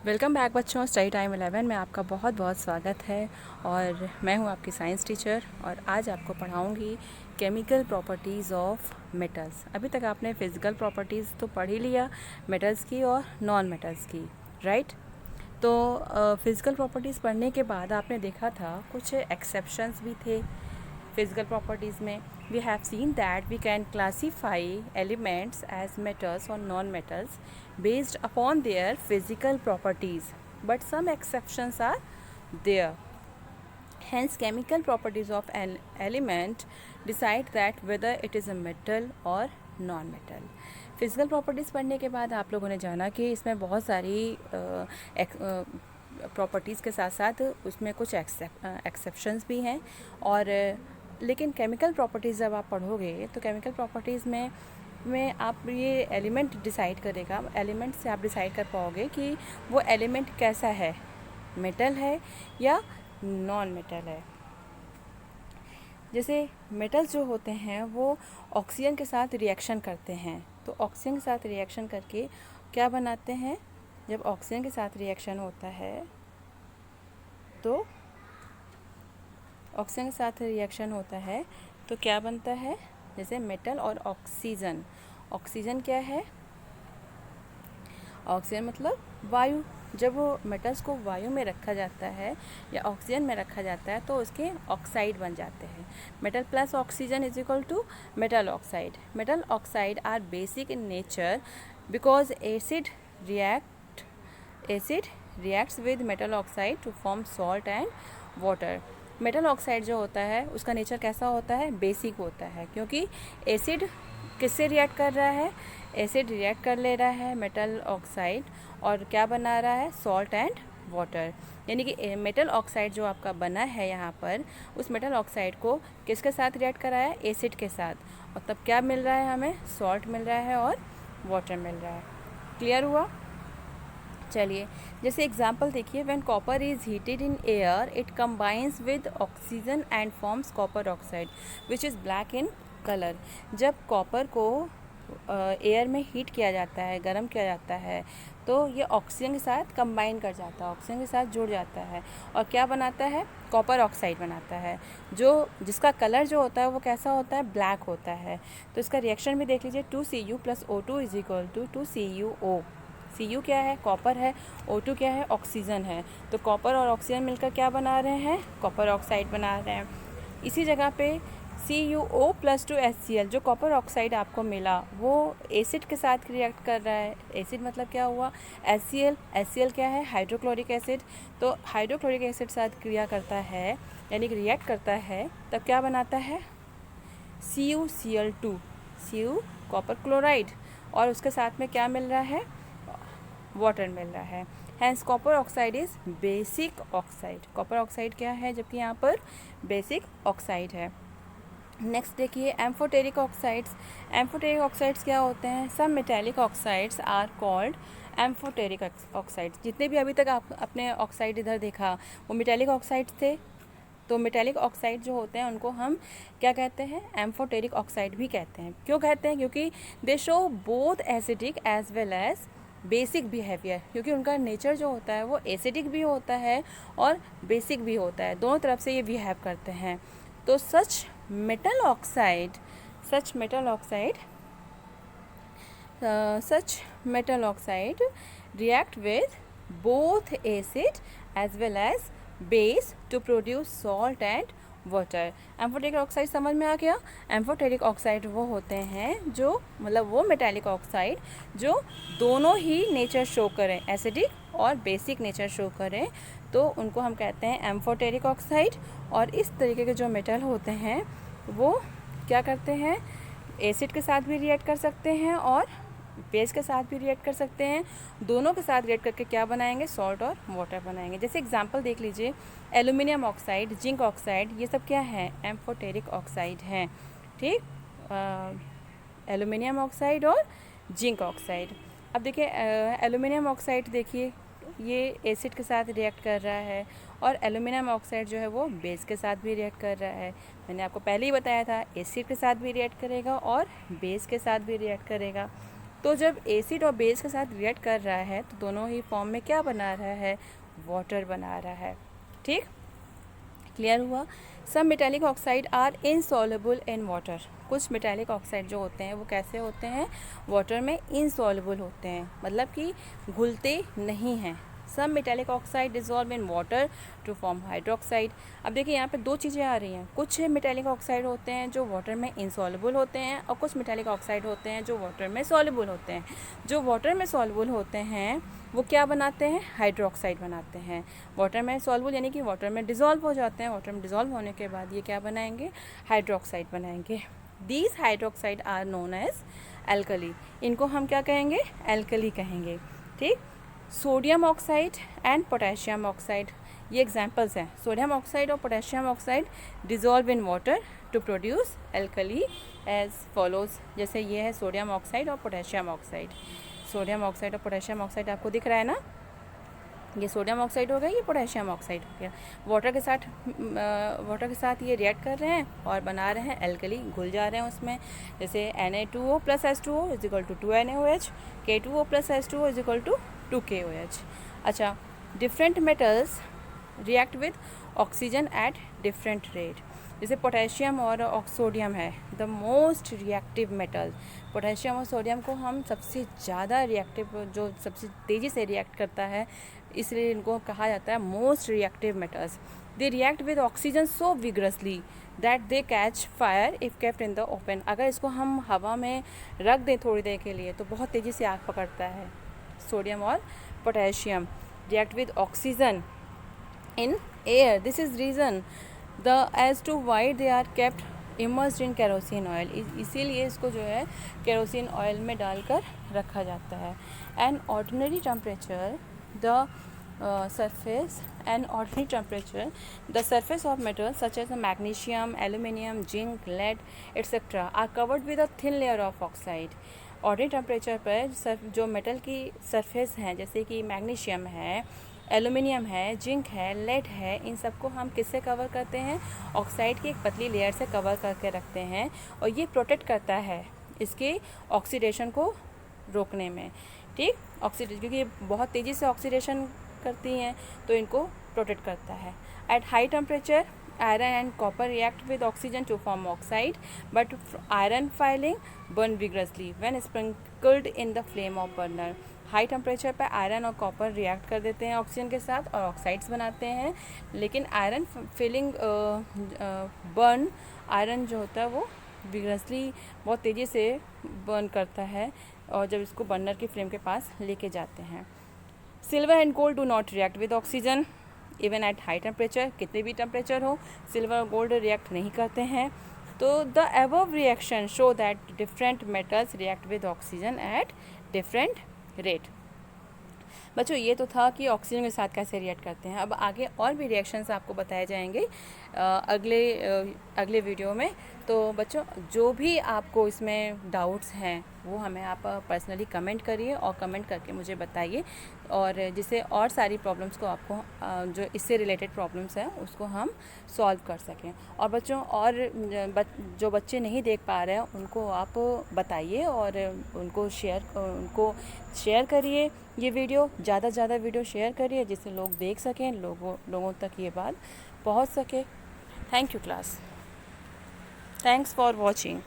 Welcome back बच्चों। Study time 11 में आपका बहुत बहुत स्वागत है। और मैं हूं आपकी साइंस टीचर और आज आपको पढ़ाऊंगी केमिकल प्रॉपर्टीज़ ऑफ मेटल्स। अभी तक आपने फिज़िकल प्रॉपर्टीज़ तो पढ़ ही लिया मेटल्स की और नॉन मेटल्स की, राइट। तो फिज़िकल प्रॉपर्टीज़ पढ़ने के बाद आपने देखा था कुछ एक्सेप्शंस भी थे physical properties में। We have seen that we can classify elements as metals or non-metals based upon their physical properties, but some exceptions are there. Hence, chemical properties of an element decide that whether it is a metal or non-metal. Physical properties पढ़ने के बाद आप लोगों ने जाना कि इसमें बहुत सारी प्रॉपर्टीज़ के साथ साथ उसमें कुछ एक्सेप्शंस भी हैं। और लेकिन केमिकल प्रॉपर्टीज़ जब आप पढ़ोगे तो केमिकल प्रॉपर्टीज़ में आप ये एलिमेंट डिसाइड करेगा, एलिमेंट से आप डिसाइड कर पाओगे कि वो एलिमेंट कैसा है, मेटल है या नॉन मेटल है। जैसे मेटल्स जो होते हैं वो ऑक्सीजन के साथ रिएक्शन करते हैं, तो ऑक्सीजन के साथ रिएक्शन करके क्या बनाते हैं। जब ऑक्सीजन के साथ रिएक्शन होता है तो ऑक्सीजन के साथ रिएक्शन होता है तो क्या बनता है, जैसे मेटल और ऑक्सीजन। ऑक्सीजन क्या है, ऑक्सीजन मतलब वायु। जब वो मेटल्स को वायु में रखा जाता है या ऑक्सीजन में रखा जाता है तो उसके ऑक्साइड बन जाते हैं। Metal plus oxygen is equal to metal oxide. Metal oxide are basic in nature because acid reacts with metal oxide to form salt and water. Metal oxide जो होता है उसका नेचर कैसा होता है, बेसिक होता है, क्योंकि एसिड किससे रिएक्ट कर रहा है, एसिड रिएक्ट कर ले रहा है मेटल ऑक्साइड और क्या बना रहा है, सॉल्ट एंड वाटर। यानी कि मेटल ऑक्साइड जो आपका बना है यहाँ पर, उस मेटल ऑक्साइड को किसके साथ रिएक्ट कराया है, एसिड के साथ, और तब क्या मिल रहा है हमें, सॉल्ट मिल रहा है और वाटर मिल रहा है। क्लियर हुआ। चलिए जैसे एग्जाम्पल देखिए, when copper is heated in air it combines with oxygen and forms copper oxide which is black in colour. जब कॉपर को एयर में हीट किया जाता है, गर्म किया जाता है, तो ये ऑक्सीजन के साथ कंबाइन कर जाता है, ऑक्सीजन के साथ जुड़ जाता है और क्या बनाता है, कॉपर ऑक्साइड बनाता है, जिसका कलर जो होता है वो कैसा होता है, ब्लैक होता है। तो इसका रिएक्शन भी देख लीजिए, 2Cu + O2 is equal to 2CuO। Cu क्या है, कॉपर है, O2 क्या है, ऑक्सीजन है। तो कॉपर और ऑक्सीजन मिलकर क्या बना रहे हैं, कॉपर ऑक्साइड बना रहे हैं। इसी जगह पे CuO + 2HCl, जो कॉपर ऑक्साइड आपको मिला वो एसिड के साथ रिएक्ट कर रहा है। एसिड मतलब क्या हुआ, HCl। HCl क्या है, हाइड्रोक्लोरिक एसिड। तो हाइड्रोक्लोरिक एसिड साथ क्रिया करता है यानी कि रिएक्ट करता है, तब क्या बनाता है, CuCl2, Cu कॉपर क्लोराइड, और उसके साथ में क्या मिल रहा है, वाटर मिल रहा है। Hence copper oxide is basic oxide. Copper oxide क्या है, जबकि यहाँ पर बेसिक ऑक्साइड है। नेक्स्ट देखिए एम्फोटेरिक ऑक्साइड्स। एम्फोटेरिक ऑक्साइड्स क्या होते हैं, some metallic oxides are called amphoteric oxides. जितने भी अभी तक आप अपने ऑक्साइड इधर देखा वो मेटेलिक ऑक्साइड्स थे, तो मेटेलिक ऑक्साइड जो होते हैं उनको हम क्या कहते हैं, एम्फोटेरिक ऑक्साइड भी कहते हैं। क्यों कहते हैं, क्योंकि they show both acidic as well as basic behaviour, क्योंकि उनका नेचर जो होता है वो एसिडिक भी होता है और बेसिक भी होता है, दोनों तरफ से ये बिहेव करते हैं। तो such metal oxide react with both acid as well as base to produce salt and water. Amphoteric oxide समझ में आ गया। एम्फोटेरिक ऑक्साइड वो होते हैं जो मतलब वो मेटालिक ऑक्साइड जो दोनों ही नेचर शो करें, एसिडिक और बेसिक नेचर शो करें, तो उनको हम कहते हैं एम्फोटेरिक ऑक्साइड। और इस तरीके के जो मेटल होते हैं वो क्या करते हैं, एसिड के साथ भी रिएक्ट कर सकते हैं और बेस के साथ भी रिएक्ट कर सकते हैं। दोनों के साथ रिएक्ट करके क्या बनाएंगे, सॉल्ट और वाटर बनाएंगे। जैसे एग्जांपल देख लीजिए, एल्यूमिनियम ऑक्साइड, जिंक ऑक्साइड, ये सब क्या है, एम्फोटेरिक ऑक्साइड हैं। ठीक, एल्यूमिनियम ऑक्साइड और जिंक ऑक्साइड। अब देखिए एल्यूमिनियम ऑक्साइड देखिए ये एसिड के साथ रिएक्ट कर रहा है और एल्यूमिनियम ऑक्साइड जो है वो बेस के साथ भी रिएक्ट कर रहा है। मैंने आपको पहले ही बताया था एसिड के साथ भी रिएक्ट करेगा और बेस के साथ भी रिएक्ट करेगा। तो जब एसिड और बेस के साथ रिएक्ट कर रहा है तो दोनों ही फॉर्म में क्या बना रहा है, वाटर बना रहा है। ठीक, क्लियर हुआ। सब metallic oxide are insoluble in water. कुछ मेटालिक ऑक्साइड जो होते हैं वो कैसे होते हैं, वाटर में इनसॉल्युबल होते हैं, मतलब कि घुलते नहीं हैं। सब metallic oxide dissolve in water to form hydroxide. अब देखिए यहाँ पे दो चीज़ें आ रही हैं, कुछ मेटालिक ऑक्साइड होते हैं जो वाटर में इनसॉल्युबल होते हैं और कुछ मेटालिक ऑक्साइड होते हैं जो वाटर में सॉल्युबल होते हैं। जो वाटर में सॉल्युबल होते हैं वो क्या बनाते हैं, हाइड्रोक्साइड बनाते हैं। वाटर में सॉल्युबल यानी कि वाटर में डिज़ोल्व हो जाते हैं, वाटर में डिज़ोल्व होने के बाद ये क्या बनाएंगे, हाइड्रोक्साइड बनाएंगे। These hydroxide are known as alkali. इनको हम क्या कहेंगे, एल्कली कहेंगे। ठीक, sodium oxide and potassium oxide, ये एग्जाम्पल्स हैं। सोडियम ऑक्साइड और potassium oxide dissolve in water to produce alkali as follows. जैसे ये है सोडियम ऑक्साइड और पोटेशियम ऑक्साइड। सोडियम ऑक्साइड और पोटेशियम ऑक्साइड आपको दिख रहा है ना, ये सोडियम ऑक्साइड हो गया, ये पोटेशियम ऑक्साइड हो गया। वाटर के साथ ये रिएक्ट कर रहे हैं और बना रहे हैं एल्कली, घुल जा रहे हैं उसमें। जैसे Na2O + H2O is equal to 2NaOH, K2O + H2O is equal to 2KOH। अच्छा, different metals react with oxygen at different rate. जैसे पोटेशियम और सोडियम है the most reactive metal. Potassium और सोडियम को हम सबसे ज़्यादा रिएक्टिव, जो सबसे तेज़ी से रिएक्ट करता है, इसलिए इनको कहा जाता है most reactive metals. They react with oxygen so vigorously that they catch fire if kept in the open. अगर इसको हम हवा में रख दें थोड़ी देर के लिए तो बहुत तेज़ी से आग पकड़ता है। सोडियम और potassium react with oxygen in air. This is reason the as to why they are kept immersed in kerosene oil. इसीलिए इसको जो है केरोसिन ऑयल में डालकर रखा जाता है। An ordinary temperature the surface of metals such as magnesium, aluminium, zinc, lead, etc. are covered with a thin layer of oxide. Ordinary temperature पर जो मेटल की सरफेस हैं, जैसे कि मैग्नीशियम है, एल्यूमिनियम है, जिंक है, लेड है, इन सबको हम किससे कवर करते हैं, ऑक्साइड की एक पतली लेयर से कवर करके रखते हैं। और ये प्रोटेक्ट करता है इसके ऑक्सीडेशन को रोकने में। ठीक, ऑक्सीडेशन, क्योंकि ये बहुत तेज़ी से ऑक्सीडेशन करती हैं तो इनको प्रोटेक्ट करता है। At high temperature iron and copper react with oxygen to form oxide, but iron filling burn vigorously when sprinkled in the flame of burner. High temperature पर आयरन और कॉपर रिएक्ट कर देते हैं ऑक्सीजन के साथ और ऑक्साइड्स बनाते हैं, लेकिन आयरन फिलिंग बर्न, आयरन जो होता है वो विगरसली बहुत तेज़ी से बर्न करता है और जब इसको बर्नर की फ्लेम के पास लेके जाते हैं। Silver and gold do not react with oxygen even at high temperature. कितने भी टेम्परेचर हो सिल्वर और गोल्ड रिएक्ट नहीं करते हैं। तो the above reaction show that different metals react with oxygen at different rate. बच्चों ये तो था कि ऑक्सीजन के साथ कैसे रिएक्ट करते हैं। अब आगे और भी रिएक्शंस आपको बताए जाएंगे अगले वीडियो में। तो बच्चों जो भी आपको इसमें डाउट्स हैं वो हमें आप पर्सनली कमेंट करिए और कमेंट करके मुझे बताइए, और जिससे और सारी प्रॉब्लम्स को आपको जो इससे रिलेटेड प्रॉब्लम्स हैं उसको हम सॉल्व कर सकें। और बच्चों और जो बच्चे नहीं देख पा रहे हैं उनको आप बताइए और उनको शेयर करिए। ये वीडियो ज़्यादा से ज़्यादा वीडियो शेयर करिए जिससे लोग देख सकें, लोगों तक ये बात पहुंच सके। Thank you class, thanks for watching.